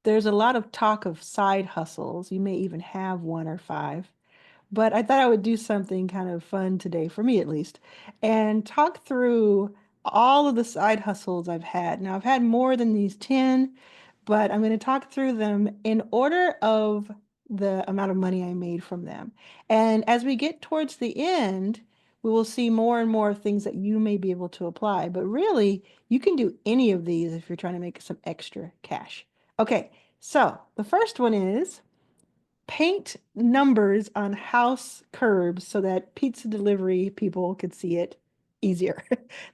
There's a lot of talk of side hustles. You may even have one or five. But I thought I would do something kind of fun today, for me at least, and talk through all of the side hustles I've had. Now, I've had more than these 10, but I'm going to talk through them in order of the amount of money I made from them. And as we get towards the end, we will see more and more things that you may be able to apply. But really, you can do any of these if you're trying to make some extra cash. Okay, so the first one is paint numbers on house curbs so that pizza delivery people could see it easier.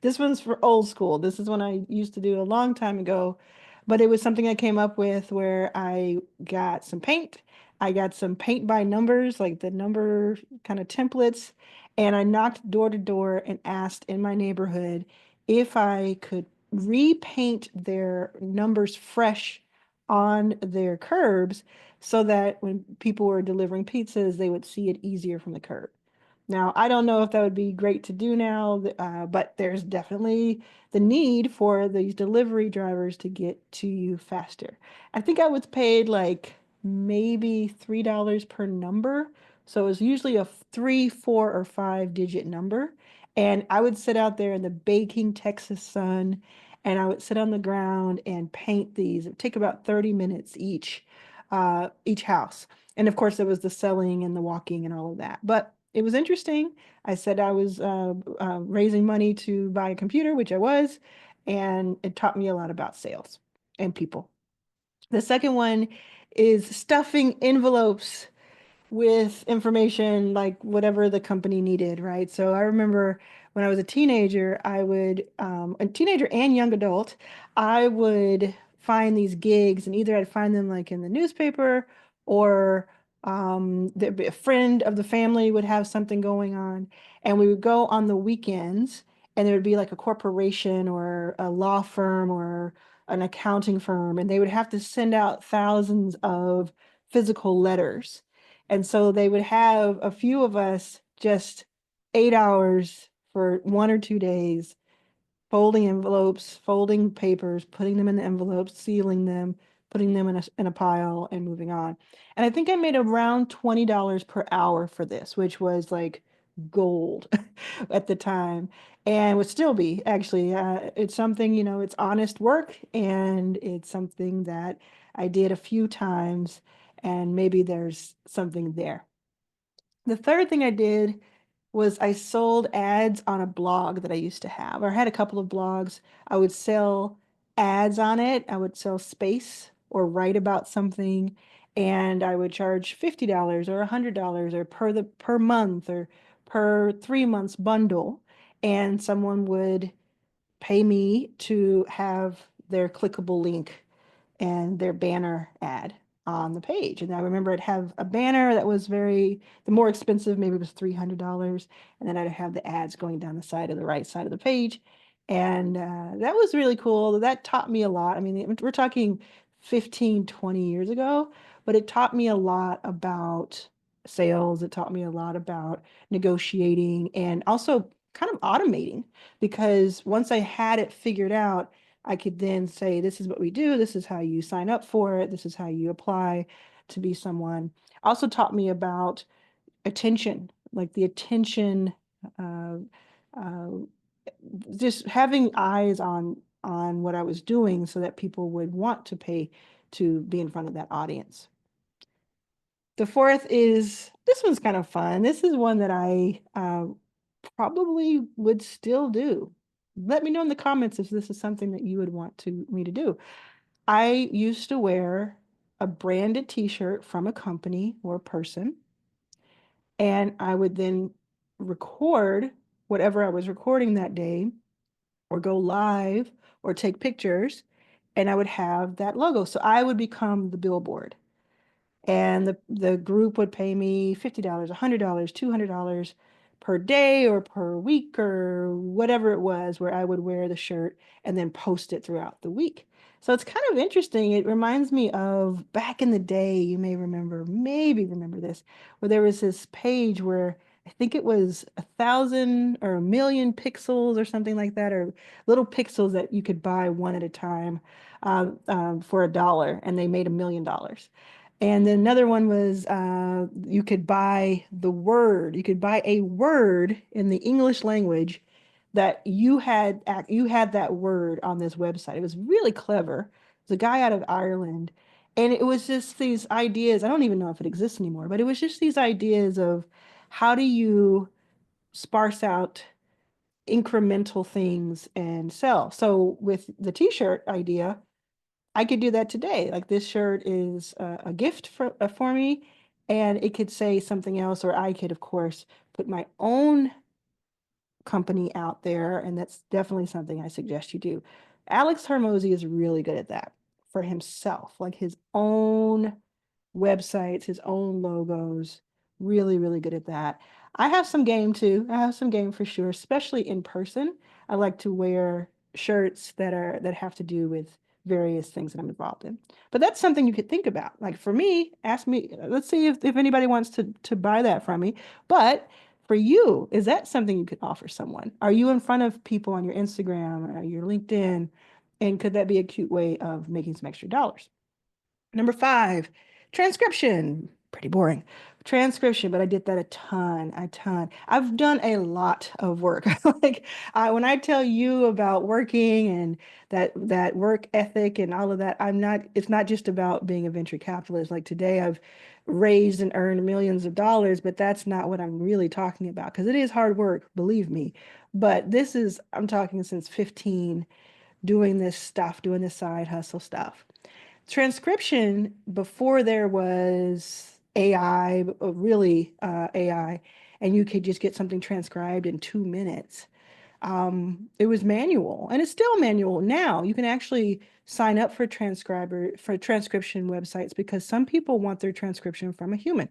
This one's for old school. This is one I used to do a long time ago, but it was something I came up with where I got some paint. I got some paint by numbers, like the number kind of templates, and I knocked door to door and asked in my neighborhood if I could repaint their numbers fresh on their curbs so that when people were delivering pizzas, they would see it easier from the curb. Now, I don't know if that would be great to do now, but there's definitely the need for these delivery drivers to get to you faster. I think I was paid like maybe $3 per number. So it was usually a three, four, or five digit number. And I would sit out there in the baking Texas sun and I would sit on the ground and paint these. It would take about 30 minutes each house. And of course, there was the selling and the walking and all of that. But it was interesting. I said I was raising money to buy a computer, which I was, and it taught me a lot about sales and people. The second one is stuffing envelopes with information like whatever the company needed, right? So I remember when I was a teenager, a teenager and young adult, I would find these gigs and either I'd find them like in the newspaper or a friend of the family would have something going on. And we would go on the weekends and there would be like a corporation or a law firm or an accounting firm, and they would have to send out thousands of physical letters. And so they would have a few of us just 8 hours for 1 or 2 days, folding envelopes, folding papers, putting them in the envelopes, sealing them, putting them in a pile, and moving on. And I think I made around $20 per hour for this, which was like gold at the time, and would still be actually. It's something, it's honest work, and it's something that I did a few times, and maybe there's something there. The third thing I did was I sold ads on a blog that I used to have, or I had a couple of blogs. I would sell ads on it. I would sell space or write about something, and I would charge $50 or $100 or per month or per 3 months bundle, and someone would pay me to have their clickable link and their banner ad on the page. And I remember I'd have a banner that was the more expensive, maybe it was $300. And then I'd have the ads going down the side of the right side of the page. And that was really cool. That taught me a lot. I mean, we're talking 15, 20 years ago, but it taught me a lot about sales. It taught me a lot about negotiating and also kind of automating because once I had it figured out, I could then say, this is what we do. This is how you sign up for it. This is how you apply to be someone. Also taught me about attention, like the attention, uh, uh, just having eyes on what I was doing so that people would want to pay to be in front of that audience. The fourth is, this one's kind of fun. This is one that I probably would still do. Let me know in the comments if this is something that you would want me to do. I used to wear a branded t-shirt from a company or a person, and I would then record whatever I was recording that day or go live or take pictures, and I would have that logo. So I would become the billboard. And the group would pay me $50, $100, $200 per day or per week or whatever it was, where I would wear the shirt and then post it throughout the week. So it's kind of interesting. It reminds me of back in the day, you may remember, maybe remember this, where there was this page where I think it was 1,000 or 1,000,000 pixels or something like that, or little pixels that you could buy one at a time for $1, and they made $1 million. And then another one was you could buy the word. You could buy a word in the English language that you had that word on this website. It was really clever. It was a guy out of Ireland, and it was just these ideas. I don't even know if it exists anymore, but it was just these ideas of how do you sparse out incremental things and sell. So with the t-shirt idea, I could do that today. Like this shirt is a gift for me, and it could say something else, or I could, of course, put my own company out there, and that's definitely something I suggest you do. Alex Hormozy is really good at that for himself, like his own websites, his own logos. Really, really good at that. I have some game too. I have some game for sure, especially in person. I like to wear shirts that have to do with various things that I'm involved in. But that's something you could think about. Like for me, ask me, let's see if anybody wants to buy that from me. But for you, is that something you could offer someone? Are you in front of people on your Instagram or your LinkedIn? And could that be a cute way of making some extra dollars? Number five, transcription. Pretty boring. Transcription, but I did that a ton, a ton. I've done a lot of work. Like when I tell you about working and that work ethic and all of that, it's not just about being a venture capitalist. Like today I've raised and earned millions of dollars, but that's not what I'm really talking about because it is hard work, believe me. But I'm talking since 15, doing this stuff, doing this side hustle stuff. Transcription before there was AI, really AI, and you could just get something transcribed in 2 minutes. It was manual, and it's still manual now. You can actually sign up for transcription websites because some people want their transcription from a human,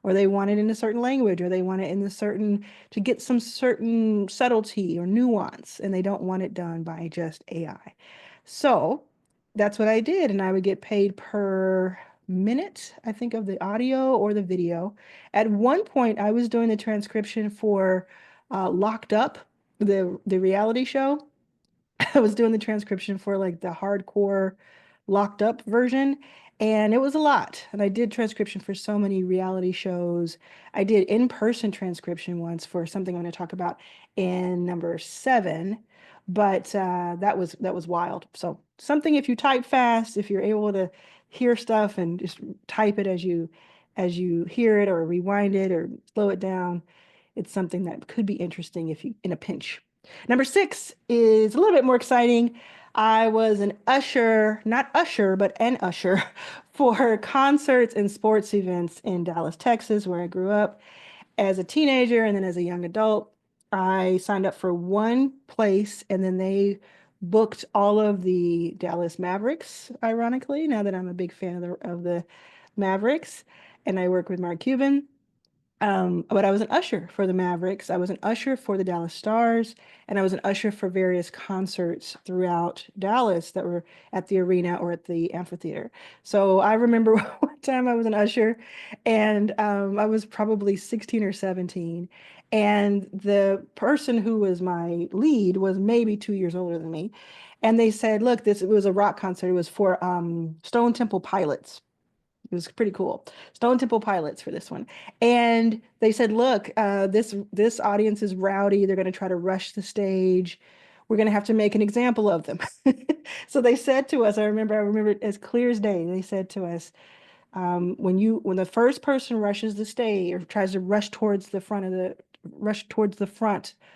or they want it in a certain language, or they want it in a certain to get some certain subtlety or nuance, and they don't want it done by just AI. So that's what I did, and I would get paid per minute, I think, of the audio or the video. At one point, I was doing the transcription for Locked Up, the reality show. I was doing the transcription for like the hardcore locked up version, and it was a lot. And I did transcription for so many reality shows. I did in-person transcription once for something I'm going to talk about in number 7, but that was wild. So something if you type fast, if you're able to hear stuff and just type it as you hear it or rewind it or slow it down, it's something that could be interesting if you in a pinch. Number 6 is a little bit more exciting. I was an usher, not usher, but an usher for concerts and sports events in Dallas, Texas, where I grew up as a teenager and then as a young adult. I signed up for one place and then they booked all of the Dallas Mavericks, ironically, now that I'm a big fan of the Mavericks and I work with Mark Cuban. But I was an usher for the Mavericks. I was an usher for the Dallas Stars, and I was an usher for various concerts throughout Dallas that were at the arena or at the amphitheater. So I remember one time I was an usher, and I was probably 16 or 17, and the person who was my lead was maybe 2 years older than me. And they said, look, it was a rock concert. It was for Stone Temple Pilots. It was pretty cool. Stone Temple Pilots for this one. And they said, look, this audience is rowdy. They're going to try to rush the stage. We're going to have to make an example of them. So they said to us, I remember it as clear as day. They said to us, when the first person rushes the stage or tries to rush towards the front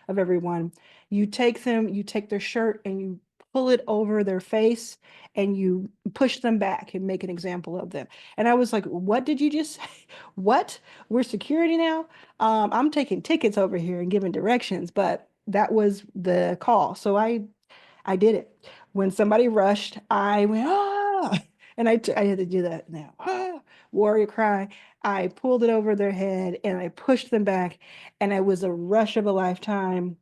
of everyone, you take their shirt and you pull it over their face and you push them back and make an example of them. And I was like, what did you just say? What? We're security now? I'm taking tickets over here and giving directions, but that was the call. So I did it. When somebody rushed, I went, ah, and I had to do that now. Ah, warrior cry. I pulled it over their head and I pushed them back, and it was a rush of a lifetime.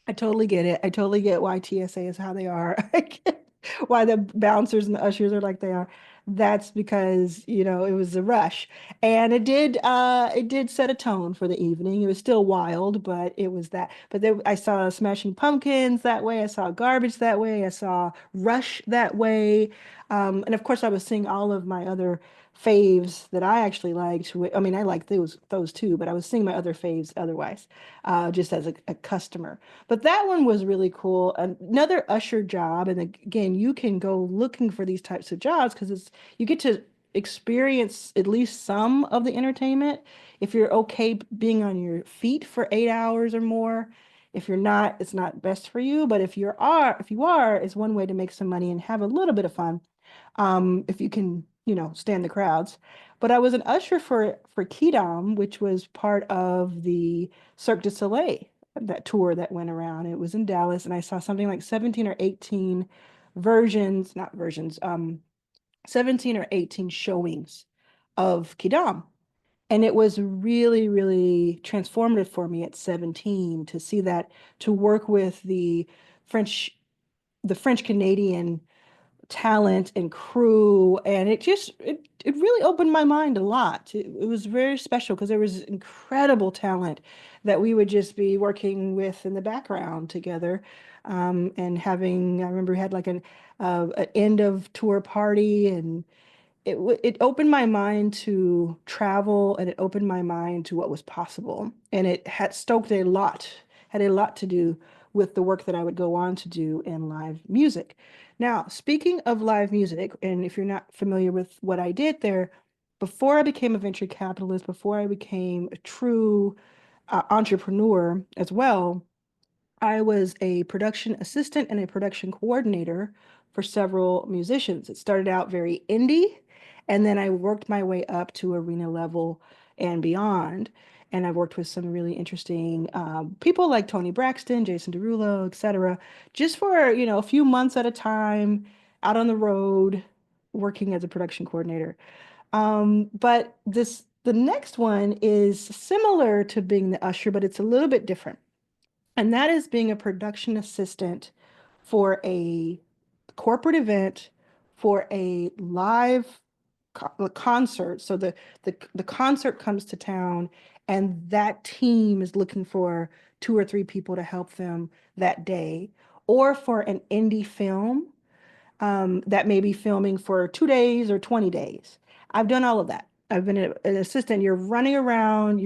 I totally get it. I totally get why TSA is how they are. I get why the bouncers and the ushers are like they are. that's because, it was a rush. And it did set a tone for the evening. It was still wild, but it was that. But then I saw Smashing Pumpkins that way. I saw Garbage that way. I saw Rush that way. And of course I was seeing all of my other faves that I actually liked. I mean, I liked those too, but I was seeing my other faves otherwise, just as a customer. But that one was really cool. Another usher job, and again, you can go looking for these types of jobs because it's you get to experience at least some of the entertainment. If you're okay being on your feet for 8 hours or more, if you're not, it's not best for you. But if you are, it's one way to make some money and have a little bit of fun, if you can, stand the crowds. But I was an usher for Kidam, which was part of the Cirque du Soleil, that tour that went around. It was in Dallas, and I saw something like 17 or 18 versions, not versions, 17 or 18 showings of Kidam. And it was really, really transformative for me at 17 to see that, to work with French, the French Canadian talent and crew, and it really opened my mind a lot. It was very special because there was incredible talent that we would just be working with in the background together, and having, I remember we had like an end of tour party, and it opened my mind to travel, and it opened my mind to what was possible, and it had a lot to do with the work that I would go on to do in live music. Now, speaking of live music, and if you're not familiar with what I did there, before I became a venture capitalist, before I became a true entrepreneur as well, I was a production assistant and a production coordinator for several musicians. It started out very indie, and then I worked my way up to arena level and beyond. And I've worked with some really interesting people like Tony Braxton, Jason Derulo, etc., just for, a few months at a time, out on the road, working as a production coordinator. But the next one is similar to being the usher, but it's a little bit different. And that is being a production assistant for a corporate event, for a live concert. So the concert comes to town, and that team is looking for two or three people to help them that day, or for an indie film that may be filming for 2 days or 20 days. I've done all of that. I've been an assistant. You're running around,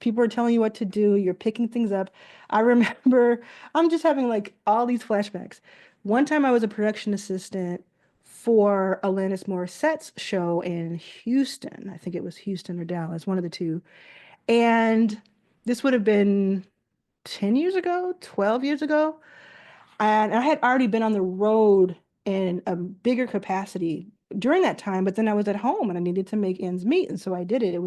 people are telling you what to do, you're picking things up. I remember, I'm just having like all these flashbacks. One time I was a production assistant for Alanis Morissette's show in Houston. I think it was Houston or Dallas, one of the two. And this would have been 10 years ago, 12 years ago. And I had already been on the road in a bigger capacity during that time, but then I was at home and I needed to make ends meet. And so I did it.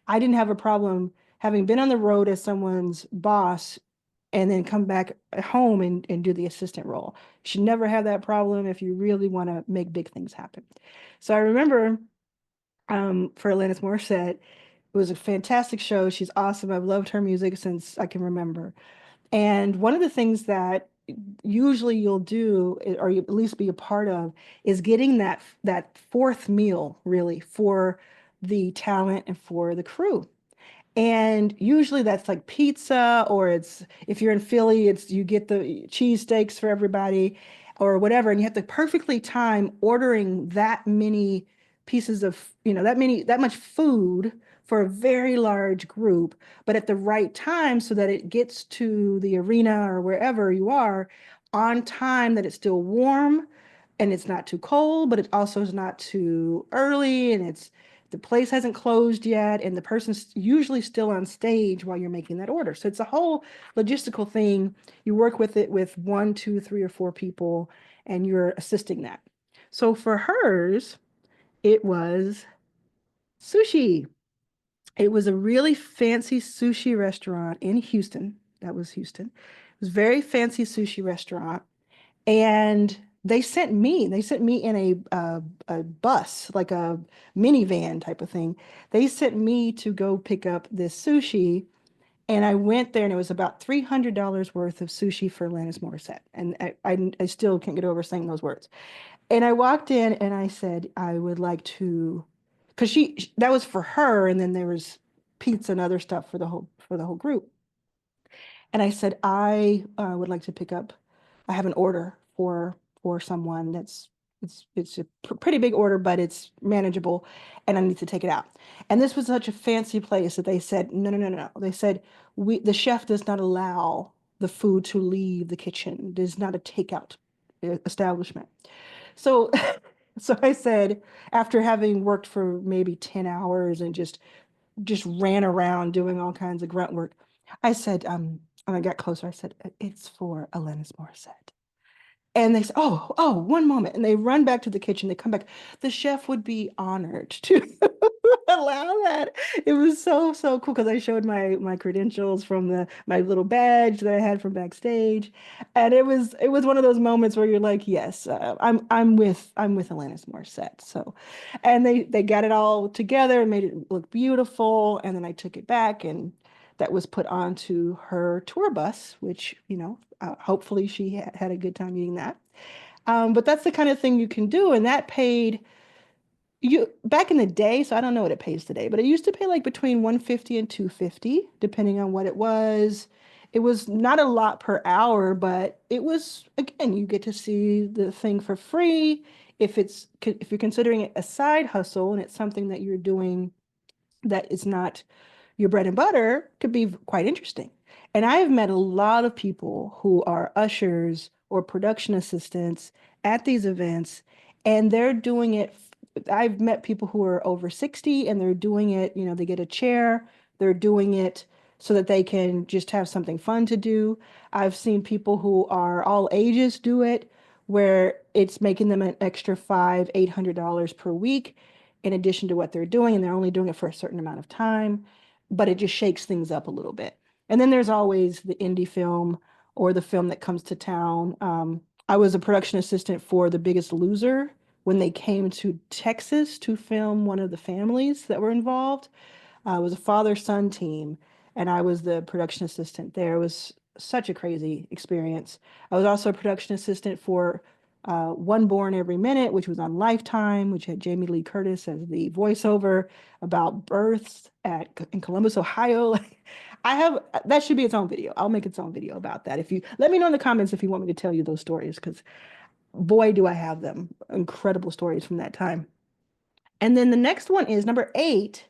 I didn't have a problem having been on the road as someone's boss and then come back at home and do the assistant role. You should never have that problem if you really want to make big things happen. So I remember, for Alanis Morissette, it was a fantastic show. She's awesome. I've loved her music since I can remember. And one of the things that usually you'll do, or you at least be a part of, is getting that fourth meal really for the talent and for the crew. And usually that's like pizza, or it's, if you're in Philly, it's you get the cheesesteaks for everybody or whatever. And you have to perfectly time ordering that many pieces of, that much food for a very large group, but at the right time so that it gets to the arena or wherever you are on time, that it's still warm and it's not too cold, but it also is not too early, and the place hasn't closed yet, and the person's usually still on stage while you're making that order. So it's a whole logistical thing. You work with it with one, two, three, or four people, and you're assisting that. So for hers, it was sushi. It was a really fancy sushi restaurant in Houston. That was Houston. It was a very fancy sushi restaurant. And they sent me in a bus, like a minivan type of thing. They sent me to go pick up this sushi, and I went there, and it was about $300 worth of sushi for Alanis Morissette. And I still can't get over saying those words. And I walked in and I said, I would like to, because that was for her, and then there was pizza and other stuff for the whole group. And I said, I would like to pick up, I have an order for someone that's it's a pretty big order, but it's manageable, and I need to take it out. And this was such a fancy place that they said, no, no, no, no, no. They said, the chef does not allow the food to leave the kitchen. There's not a takeout establishment. So so I said, after having worked for maybe 10 hours and just ran around doing all kinds of grunt work, I said, and I got closer, I said, it's for Alanis Morissette. And they said, oh, one moment. And they run back to the kitchen. They come back. The chef would be honored to allow that. It was so, so cool because I showed my credentials from my little badge that I had from backstage. And it was one of those moments where you're like, yes, I'm with Alanis Morissette. So, and they got it all together and made it look beautiful. And then I took it back, and that was put onto her tour bus, which, hopefully she had a good time eating that. But that's the kind of thing you can do. And that paid you back in the day. So I don't know what it pays today, but it used to pay like between 150 and 250, depending on what it was. It was not a lot per hour, but it was, again, you get to see the thing for free. If you're considering it a side hustle and it's something that you're doing that is not your bread and butter, could be quite interesting. And I have met a lot of people who are ushers or production assistants at these events, and they're doing it. I've met people who are over 60 and they're doing it, they get a chair, they're doing it so that they can just have something fun to do. I've seen people who are all ages do it, where it's making them an extra $800 per week in addition to what they're doing, and they're only doing it for a certain amount of time, but it just shakes things up a little bit. And then there's always the indie film or the film that comes to town. I was a production assistant for The Biggest Loser when they came to Texas to film one of the families that were involved. It was a father-son team, and I was the production assistant there. It was such a crazy experience. I was also a production assistant for One Born Every Minute, which was on Lifetime, which had Jamie Lee Curtis as the voiceover about births in Columbus, Ohio. I have that should be its own video. I'll make its own video about that. If you let me know in the comments if you want me to tell you those stories, because boy, do I have them. Incredible stories from that time. And then the next one is number 8,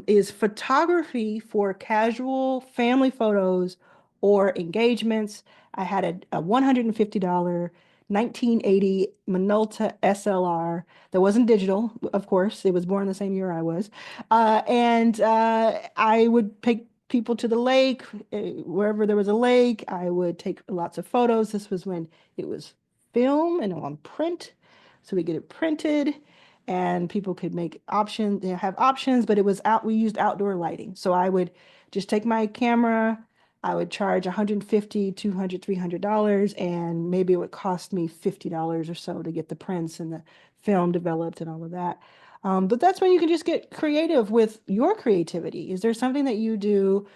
is photography for casual family photos or engagements. I had a $150 1980 Minolta SLR that wasn't digital, of course. It was born the same year I was. And I would take people to the lake, wherever there was a lake. I would take lots of photos. This was when it was film and on print. So we get it printed and people could make options, they have options, but it was we used outdoor lighting. So I would just take my camera, I would charge 150, 200, $300, and maybe it would cost me $50 or so to get the prints and the film developed and all of that. But that's when you can just get creative with your creativity. Is there something that you do,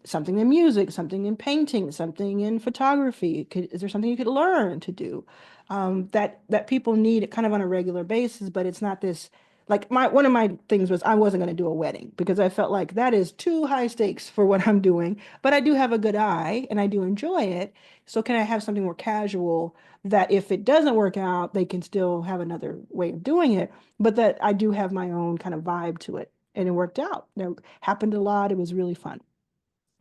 something in music, something in painting, something in photography? Is there something you could learn to do that people need kind of on a regular basis, but it's not this like one of my things was I wasn't going to do a wedding because I felt like that is too high stakes for what I'm doing, but I do have a good eye and I do enjoy it. So can I have something more casual that if it doesn't work out, they can still have another way of doing it, but that I do have my own kind of vibe to it. And it worked out. It happened a lot. It was really fun.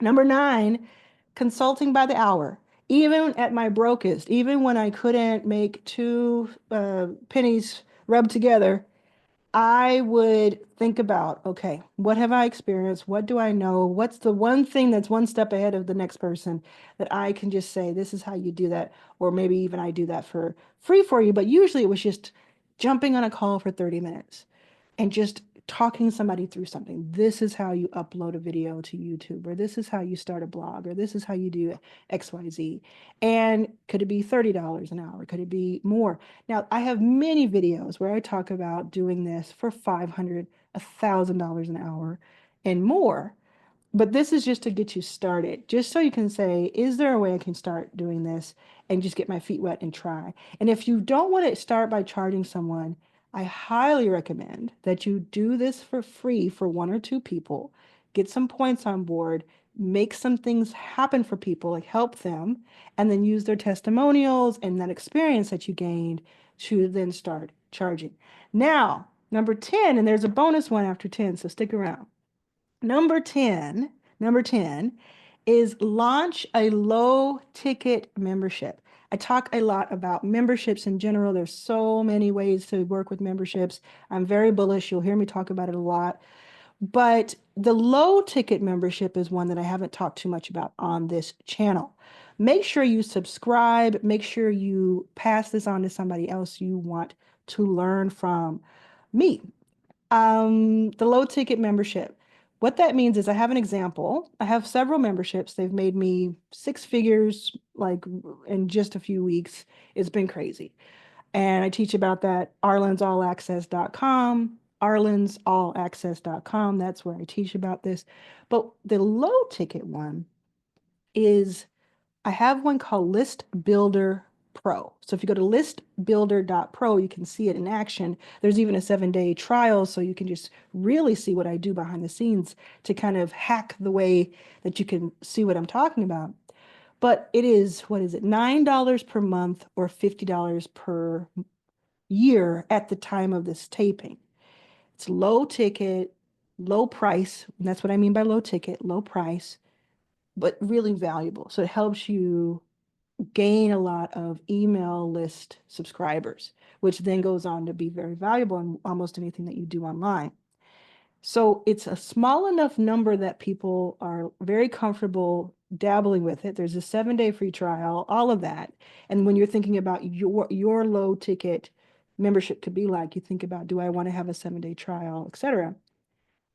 Number 9, consulting by the hour. Even at my brokest, even when I couldn't make two pennies rub together, I would think about, okay, what have I experienced? What do I know? What's the one thing that's one step ahead of the next person that I can just say, this is how you do that? Or maybe even I do that for free for you. But usually it was just jumping on a call for 30 minutes and just talking somebody through something. This is how you upload a video to YouTube, or this is how you start a blog, or this is how you do XYZ. And could it be $30 an hour? Could it be more? Now, I have many videos where I talk about doing this for $500, $1,000 an hour and more. But this is just to get you started, just so you can say, is there a way I can start doing this? and just get my feet wet and try. And if you don't want to start by charging someone, I highly recommend that you do this for free for one or two people, get some points on board, make some things happen for people, like help them, and then use their testimonials and that experience that you gained to then start charging. Now, number 10, and there's a bonus one after 10, so stick around. Number 10 is launch a low ticket membership. I talk a lot about memberships in general. There's so many ways to work with memberships. I'm very bullish. You'll hear me talk about it a lot. But the low ticket membership is one that I haven't talked too much about on this channel. Make sure you subscribe. Make sure you pass this on to somebody else you want to learn from me. The low ticket membership. What that means is I have an example. I have several memberships. They've made me six figures like in just a few weeks. It's been crazy. And I teach about that arlansallaccess.com, arlansallaccess.com. That's where I teach about this. But the low ticket one is I have one called List Builder Pro. So if you go to listbuilder.pro, you can see it in action. There's even a 7-day trial, so you can just really see what I do behind the scenes to kind of hack the way that you can see what I'm talking about. But it is, what is it, $9 per month or $50 per year at the time of this taping. It's low ticket, low price. And that's what I mean by low ticket, low price, but really valuable. So it helps you gain a lot of email list subscribers, which then goes on to be very valuable in almost anything that you do online. So it's a small enough number that people are very comfortable dabbling with it. There's a 7-day free trial, all of that. And when you're thinking about your low ticket membership could be like, you think about, do I want to have a 7-day trial, etc.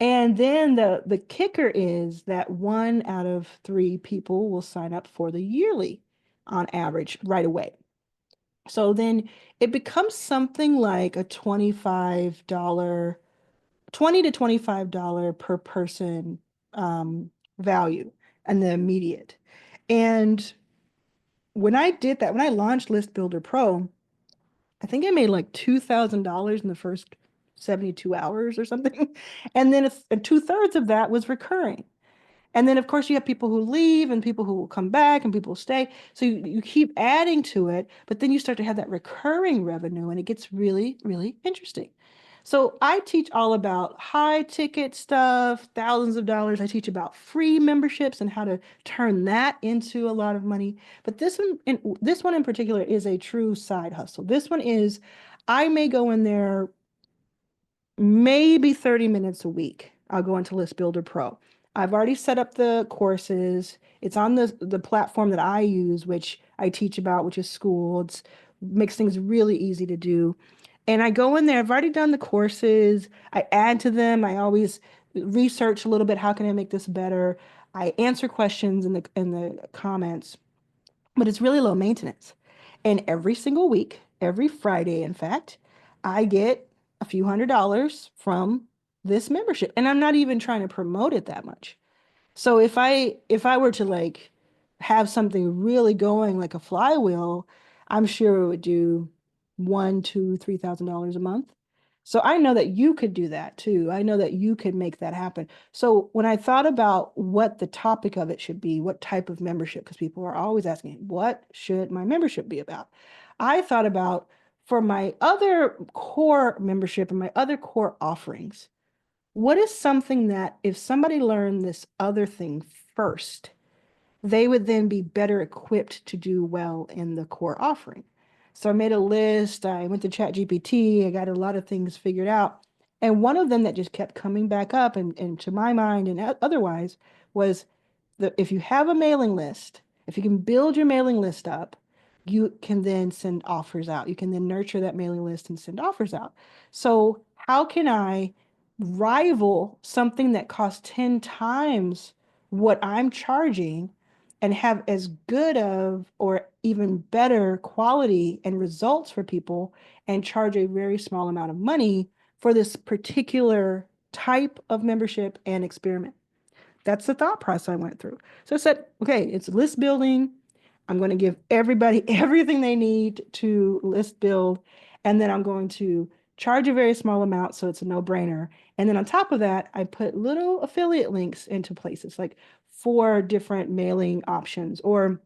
And then the kicker is that 1 out of 3 people will sign up for the yearly on average right away. So then it becomes something like a $25, $20 to $25 per person value and the immediate. And when I did that, when I launched List Builder Pro, I think I made like $2,000 in the first 72 hours or something. And then 2/3 of that was recurring. And then, of course, you have people who leave and people who will come back and people stay. So you keep adding to it, but then you start to have that recurring revenue and it gets really, really interesting. So I teach all about high ticket stuff, thousands of dollars. I teach about free memberships and how to turn that into a lot of money. But this one in particular is a true side hustle. This one is, I may go in there maybe 30 minutes a week. I'll go into List Builder Pro. I've already set up the courses. It's on the platform that I use, which I teach about, which is School. It makes things really easy to do. And I go in there, I've already done the courses. I add to them. I always research a little bit, how can I make this better? I answer questions in the comments, but it's really low maintenance. And every single week, every Friday, in fact, I get a few $100s from this membership. And I'm not even trying to promote it that much. So if I were to like have something really going like a flywheel, I'm sure it would do one, two, $3,000 a month. So I know that you could do that too. I know that you could make that happen. So when I thought about what the topic of it should be, what type of membership, because people are always asking, what should my membership be about? I thought about for my other core membership and my other core offerings, what is something that if somebody learned this other thing first, they would then be better equipped to do well in the core offering? So I made a list. I went to ChatGPT. I got a lot of things figured out. And one of them that just kept coming back up and to my mind and otherwise was that if you have a mailing list, if you can build your mailing list up, you can then send offers out. You can then nurture that mailing list and send offers out. So how can I rival something that costs 10 times what I'm charging and have as good of or even better quality and results for people and charge a very small amount of money for this particular type of membership and experiment? That's the thought process I went through. So I said, okay, it's list building. I'm going to give everybody everything they need to list build, and then I'm going to charge a very small amount so it's a no-brainer. And then on top of that, I put little affiliate links into places like for different mailing options or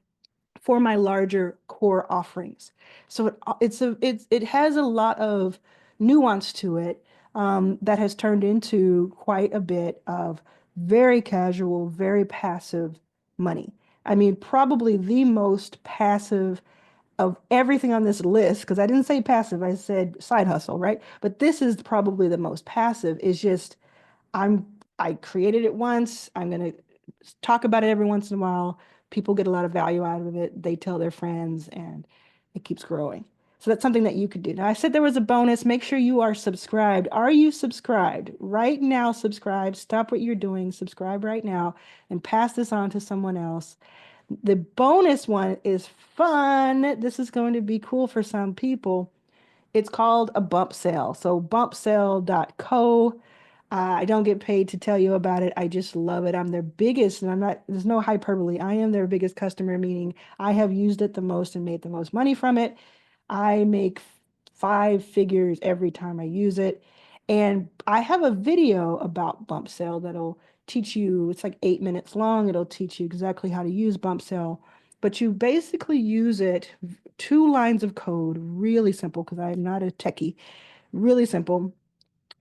for my larger core offerings. So it has a lot of nuance to it that has turned into quite a bit of very casual, very passive money. I mean, probably the most passive of everything on this list, because I didn't say passive, I said side hustle, right? But this is probably the most passive, is just I'm I created it once. I'm gonna talk about it every once in a while. People get a lot of value out of it. They tell their friends, and it keeps growing. So that's something that you could do. Now, I said there was a bonus. Make sure you are subscribed. Are you subscribed? Right now, subscribe. Stop what you're doing. Subscribe right now and pass this on to someone else. The bonus one is fun. This is going to be cool for some people. It's called a bump sale. So bumpsale.co. I don't get paid to tell you about it. I just love it. I'm their biggest, and I'm not, there's no hyperbole. I am their biggest customer, meaning I have used it the most and made the most money from it. I make five figures every time I use it. And I have a video about bump sale that'll teach you, it's like 8 minutes long. It'll teach you exactly how to use bump sale. But you basically use it, two lines of code, really simple, because I'm not a techie, really simple.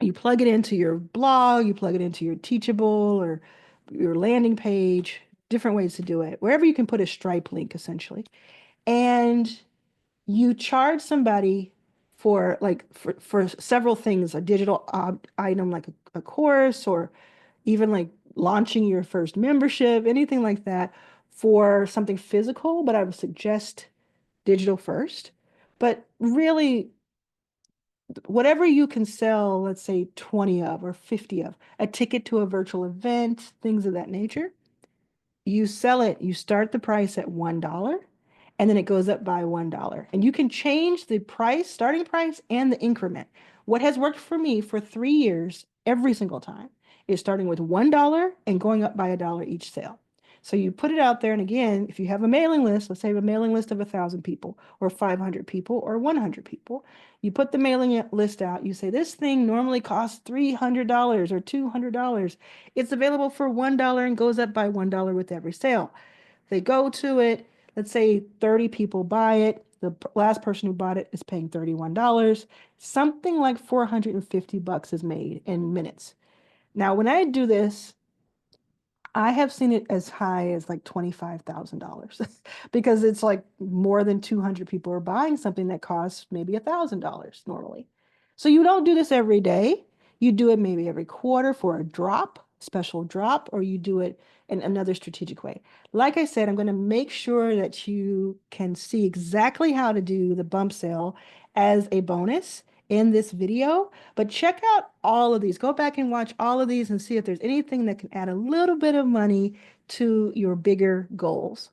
You plug it into your blog, you plug it into your Teachable or your landing page, different ways to do it, wherever you can put a Stripe link, essentially. And you charge somebody for for several things, a digital item like a course or even like launching your first membership, anything like that for something physical, but I would suggest digital first. But really, whatever you can sell, let's say 20 of or 50 of, a ticket to a virtual event, things of that nature, you sell it, you start the price at $1 and then it goes up by $1. And you can change the price, starting price, and the increment. What has worked for me for 3 years, every single time, is starting with $1 and going up by $1 each sale. So you put it out there, and again, if you have a mailing list, let's say you have a mailing list of 1,000 people, or 500 people, or 100 people, you put the mailing list out. You say this thing normally costs $300 or $200. It's available for $1 and goes up by $1 with every sale. They go to it, let's say 30 people buy it. The last person who bought it is paying $31. Something like 450 bucks is made in minutes. Now, when I do this, I have seen it as high as like $25,000 because it's like more than 200 people are buying something that costs maybe $1,000 normally. So you don't do this every day. You do it maybe every quarter for a drop, special drop, or you do it in another strategic way. Like I said, I'm going to make sure that you can see exactly how to do the bump sale as a bonus in this video, but check out all of these. Go back and watch all of these and see if there's anything that can add a little bit of money to your bigger goals.